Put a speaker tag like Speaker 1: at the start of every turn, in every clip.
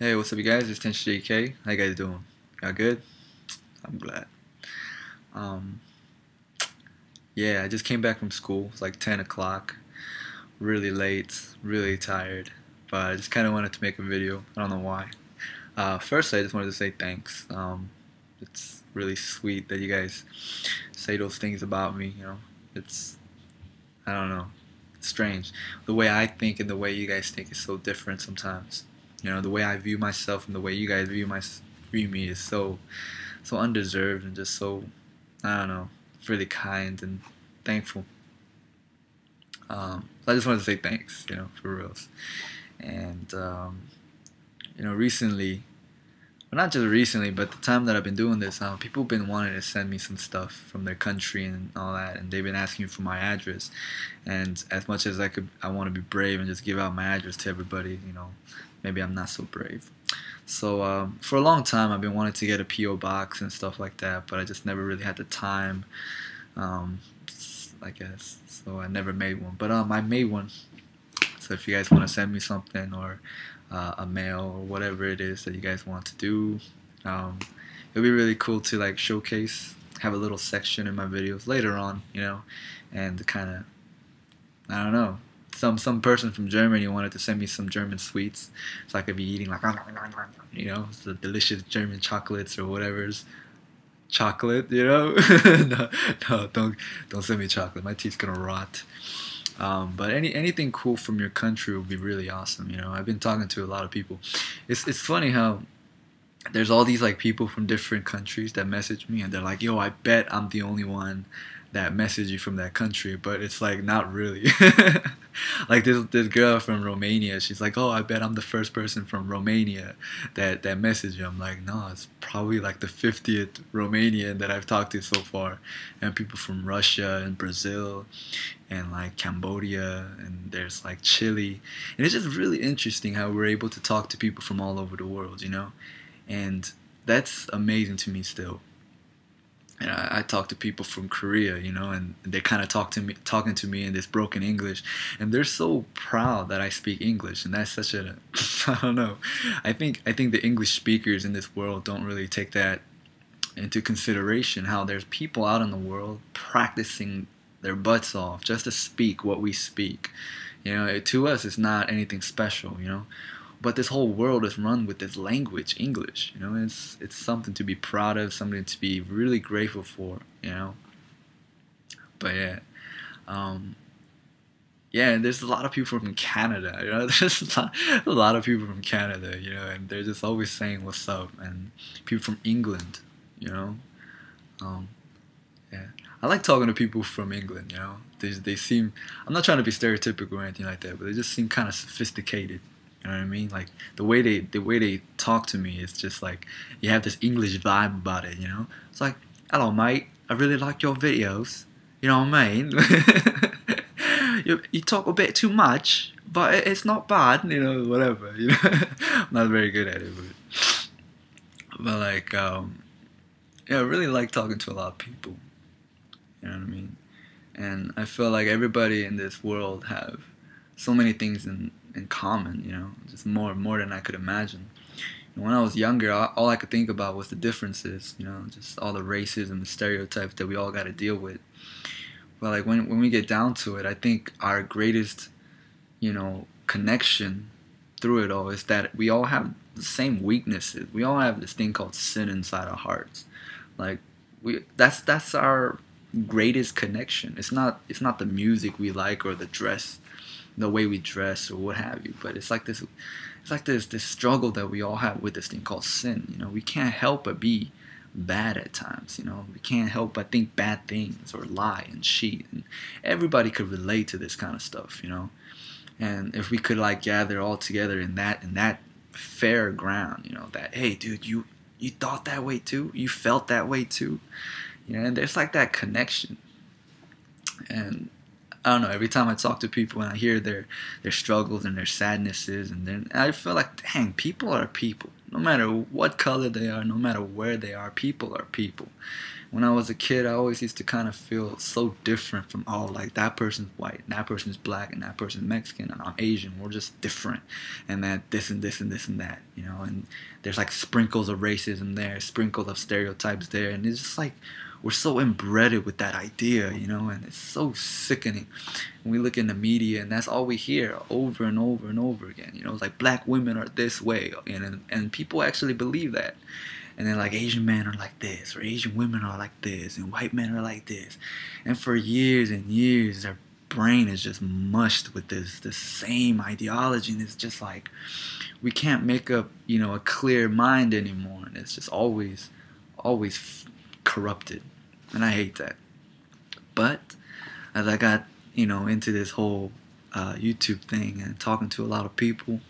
Speaker 1: Hey, what's up, you guys? It's TenchiJK. How you guys doing? Y'all good? I'm glad. Um, yeah, I just came back from school. It's like 10 o'clock. Really late, really tired. But I just kind of wanted to make a video. I don't know why. First, I just wanted to say thanks. It's really sweet that you guys say those things about me. It's, I don't know. It's strange. The way I think and the way you guys think is so different sometimes. The way I view myself and the way you guys view me is so undeserved and just so, I don't know, really kind and thankful. So I just wanted to say thanks, for reals. And recently, well, not just recently, but the time that I've been doing this, people have been wanting to send me some stuff from their country and all that, and they've been asking for my address. And as much as I want to be brave and just give out my address to everybody, maybe I'm not so brave. So for a long time, I've been wanting to get a P.O box and stuff like that, but I just never really had the time, um, I guess. So I never made one. But I made one. So if you guys want to send me something or a mail or whatever it is that you guys want to do, it'll be really cool to like showcase, have a little section in my videos later on, and kind of, I don't know, some person from Germany wanted to send me some German sweets, so I could be eating like, the delicious German chocolates or whatever's chocolate, no, no, don't send me chocolate. My teeth's gonna rot. But anything cool from your country would be really awesome. I've been talking to a lot of people. It's funny how there's all these like people from different countries that message me and they're like, yo, I bet I'm the only one that messaged you from that country, but it's like not really. Like this girl from Romania, she's like, oh, I bet I'm the first person from Romania that messaged you. I'm like, no, it's probably like the 50th Romanian that I've talked to so far, and people from Russia and Brazil and like Cambodia, and there's like Chile, and it's just really interesting how we're able to talk to people from all over the world. And that's amazing to me still. And I talk to people from Korea, and they kind of talking to me in this broken English, and they're so proud that I speak English, and that's such a, I don't know, I think the English speakers in this world don't really take that into consideration. How there's people out in the world practicing their butts off just to speak what we speak. To us, it's not anything special. But this whole world is run with this language, English. It's something to be proud of, something to be really grateful for. But yeah, um, yeah, and there's a lot of people from Canada. There's a lot of people from Canada. And they're just always saying what's up, and people from England. You know, um, yeah, I like talking to people from England. They seem. I'm not trying to be stereotypical or anything like that, but they just seem kind of sophisticated. You know what I mean? Like the way they talk to me is just like you have this English vibe about it. It's like, hello mate, I really like your videos. You know what I mean? you talk a bit too much, but it's not bad. Whatever. I'm not very good at it, but like yeah, I really like talking to a lot of people. You know what I mean? And I feel like everybody in this world have so many things in common, just more than I could imagine. When I was younger, all I could think about was the differences, just all the racism and stereotypes that we all got to deal with. But like when we get down to it, I think our greatest, connection through it all is that we all have the same weaknesses. We all have this thing called sin inside our hearts. Like that's our greatest connection. It's not the music we like or the way we dress or what have you, but it's like this struggle that we all have with this thing called sin. We can't help but be bad at times. We can't help but think bad things or lie and cheat, and everybody could relate to this kind of stuff. And if we could like gather all together in that fair ground, that, hey dude, you thought that way too, you felt that way too, and there's like that connection. And I don't know, every time I talk to people and I hear their struggles and their sadnesses, and then I feel like, dang, people are people. No matter what color they are, no matter where they are people. When I was a kid, I always used to kind of feel so different from, oh, like that person's white, and that person's black, and that person's Mexican, and I'm Asian. We're just different, and that this and this and this and that, you know. And there's like sprinkles of racism there, sprinkles of stereotypes there, and it's just like we're so embedded with that idea, you know, and it's so sickening. When we look in the media, and that's all we hear over and over and over again, you know, it's like black women are this way, and people actually believe that. And then like Asian men are like this, or Asian women are like this, and white men are like this. And for years and years, their brain is just mushed with this same ideology, and it's just like we can't make up, you know, a clear mind anymore, and it's just always corrupted, and I hate that. But as I got, you know, into this whole YouTube thing and talking to a lot of people,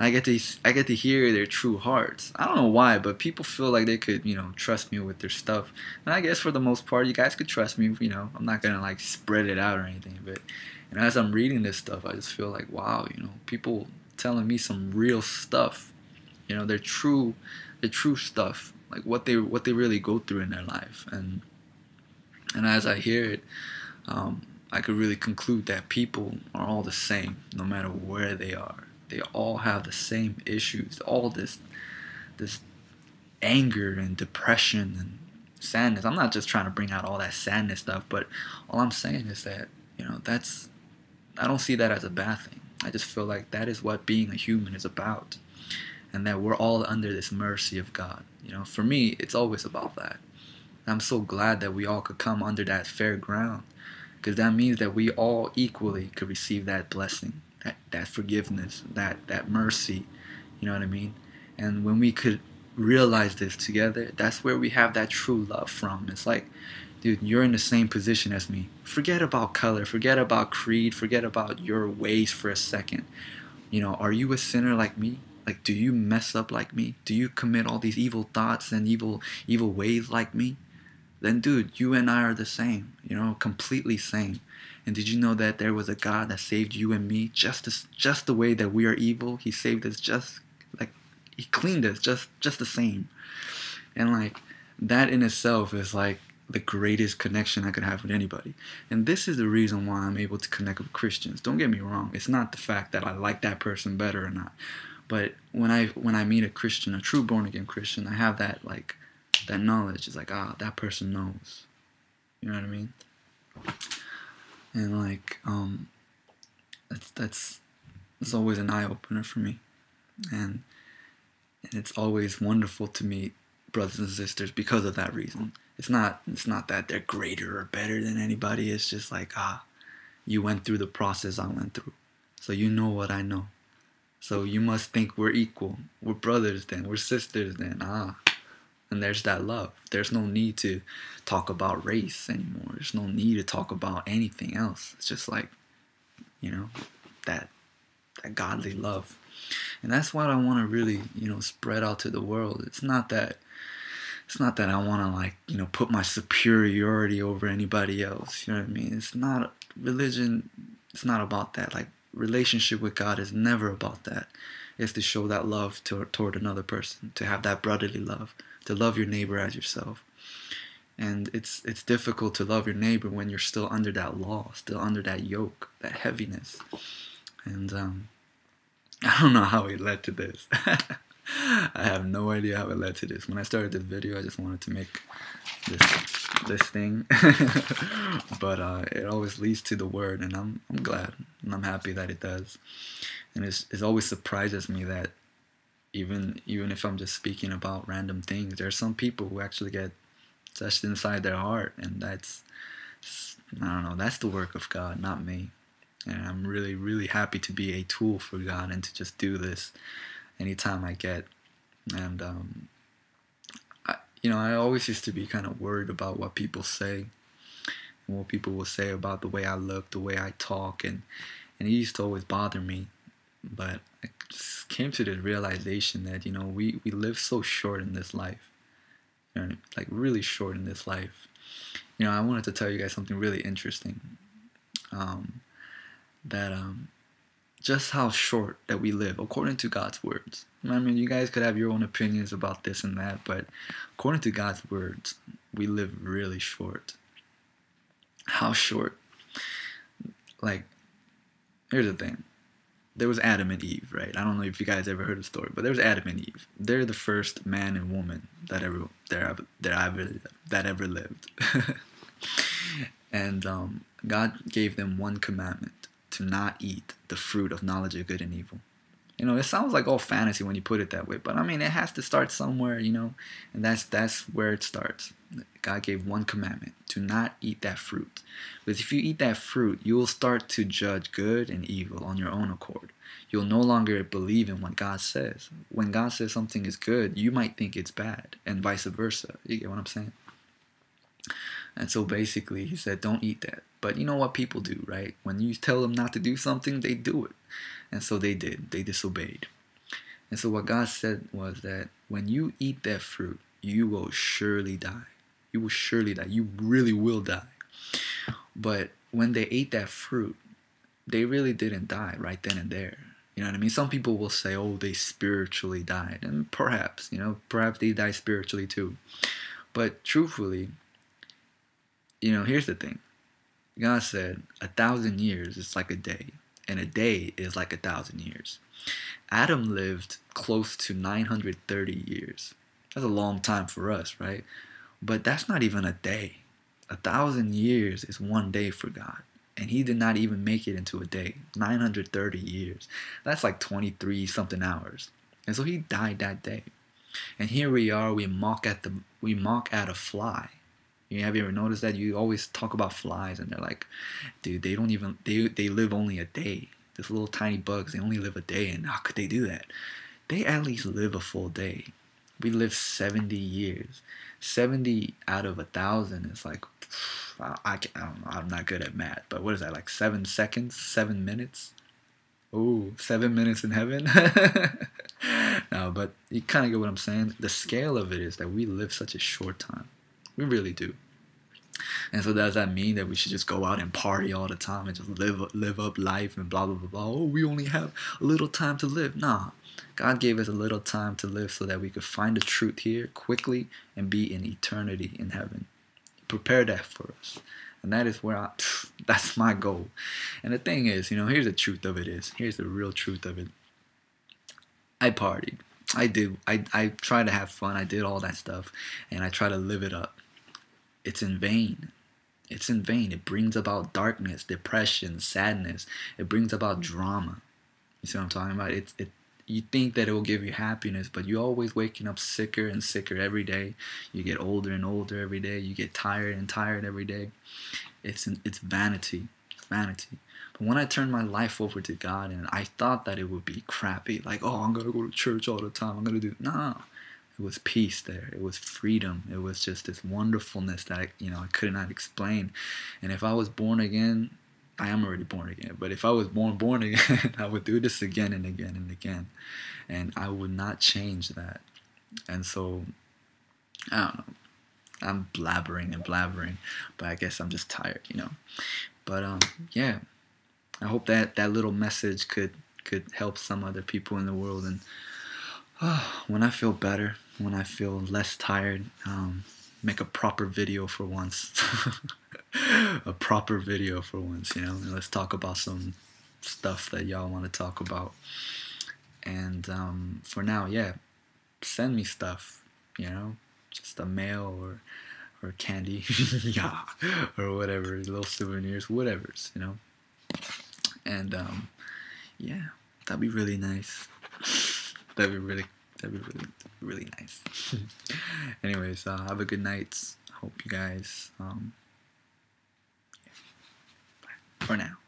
Speaker 1: I get to hear their true hearts. I don't know why, but people feel like they could, you know, trust me with their stuff. And I guess for the most part, you guys could trust me. You know, I'm not gonna like spread it out or anything. But and as I'm reading this stuff, I just feel like, wow, you know, people telling me some real stuff. You know, their true stuff, like what they really go through in their life. And as I hear it, I could really conclude that people are all the same, no matter where they are. They all have the same issues, all this anger and depression and sadness. I'm not just trying to bring out all that sadness stuff, but all I'm saying is that, you know, I don't see that as a bad thing. I just feel like that is what being a human is about, and that we're all under this mercy of God. You know, for me, it's always about that. I'm so glad that we all could come under that fair ground, because that means that we all equally could receive that blessing, that forgiveness, that mercy, you know what I mean? And when we could realize this together, that's where we have that true love from. It's like, dude, you're in the same position as me. Forget about color, forget about creed, forget about your ways for a second. You know, are you a sinner like me? Like, do you mess up like me? Do you commit all these evil thoughts and evil ways like me? Then dude, you and I are the same, you know, completely same. And did you know that there was a God that saved you and me just the way that we are evil? He saved us just like he cleaned us just the same. And like that in itself is like the greatest connection I could have with anybody. And this is the reason why I'm able to connect with Christians. Don't get me wrong. It's not the fact that I like that person better or not. But when I meet a Christian, a true born again Christian, I have that like that knowledge. It's like, ah, that person knows. You know what I mean? And like that's always an eye opener for me. And it's always wonderful to meet brothers and sisters because of that reason. It's not that they're greater or better than anybody. It's just like, ah, you went through the process I went through, so you know what I know. So you must think we're equal. We're brothers then. We're sisters then. Ah. And there's that love. There's no need to talk about race anymore. There's no need to talk about anything else. It's just like, you know, that godly love. And that's what I want to really, you know, spread out to the world. It's not that I want to like, you know, put my superiority over anybody else. You know what I mean? It's not religion. It's not about that. Like relationship with God is never about that. It's to show that love toward another person, to have that brotherly love, to love your neighbor as yourself. And it's difficult to love your neighbor when you're still under that law, still under that yoke, that heaviness. And I don't know how it led to this. I have no idea how it led to this. When I started this video, I just wanted to make this thing, but it always leads to the word, and I'm glad and I'm happy that it does. And it always surprises me that even if I'm just speaking about random things, there are some people who actually get touched inside their heart, and that's, I don't know, that's the work of God, not me. And I'm really, really happy to be a tool for God and to just do this anytime I get. And you know, I always used to be kind of worried about what people say and what people will say about the way I look, the way I talk, and it used to always bother me. But I just came to the realization that, you know, we live so short in this life, you know, like really short in this life. You know, I wanted to tell you guys something really interesting. That just how short that we live according to God's words. I mean, you guys could have your own opinions about this and that, but according to God's words, we live really short. How short? Like, here's the thing. There was Adam and Eve, right? I don't know if you guys ever heard the story, but there was Adam and Eve. They're the first man and woman that ever lived. And God gave them one commandment: to not eat the fruit of knowledge of good and evil. You know, it sounds like all fantasy when you put it that way, but I mean, it has to start somewhere, you know, and that's where it starts. God gave one commandment: to not eat that fruit. Because if you eat that fruit, you will start to judge good and evil on your own accord. You'll no longer believe in what God says. When God says something is good, you might think it's bad, and vice versa. You get what I'm saying? And so basically, he said, don't eat that. But you know what people do, right? When you tell them not to do something, they do it. And so they did. They disobeyed. And so what God said was that when you eat that fruit, you will surely die. You will surely die. You really will die. But when they ate that fruit, they really didn't die right then and there. You know what I mean? Some people will say, oh, they spiritually died. And perhaps, you know, perhaps they died spiritually too. But truthfully, you know, here's the thing. God said 1,000 years is like a day, and a day is like 1,000 years. Adam lived close to 930 years. That's a long time for us, right? But that's not even a day. 1,000 years is one day for God. And he did not even make it into a day. 930 years. That's like 23 something hours. And so he died that day. And here we are, we mock at a fly. Have you ever noticed that? You always talk about flies and they're like, dude, they live only a day. These little tiny bugs, they only live a day, and how could they do that? They at least live a full day. We live 70 years. 70 out of 1,000 is like, I don't know, I'm not good at math, but what is that, like 7 seconds, 7 minutes? Oh, 7 minutes in heaven? No, but you kind of get what I'm saying. The scale of it is that we live such a short time. We really do. And so does that mean that we should just go out and party all the time and just live up life and blah, blah, blah, blah? Oh, we only have a little time to live. Nah. God gave us a little time to live so that we could find the truth here quickly and be in eternity in heaven. Prepare that for us. And that is where that's my goal. And the thing is, you know, here's the truth of it is. Here's the real truth of it. I partied. I try to have fun. I did all that stuff. And I try to live it up. It's in vain. It's in vain. It brings about darkness, depression, sadness. It brings about drama. You see what I'm talking about? You think that it will give you happiness, but you're always waking up sicker and sicker every day. You get older and older every day. You get tired and tired every day. It's vanity. It's vanity. But when I turned my life over to God, and I thought that it would be crappy, like, oh, I'm gonna go to church all the time. I'm gonna do no. It was peace there. It was freedom. It was just this wonderfulness that I could not explain. And if I was born again, I am already born again. But if I was born again, I would do this again and again and again, and I would not change that. And so, I don't know. I'm blabbering and blabbering, but I guess I'm just tired, you know. But yeah. I hope that little message could help some other people in the world. And when I feel better, when I feel less tired, make a proper video for once. A proper video for once, you know. And let's talk about some stuff that y'all want to talk about. And for now, yeah, send me stuff, you know, just a mail or candy, yeah, or whatever, little souvenirs, whatever's, you know. And yeah, that'd be really nice. That'd be really nice. Anyways, have a good night. Hope you guys yeah. Bye for now.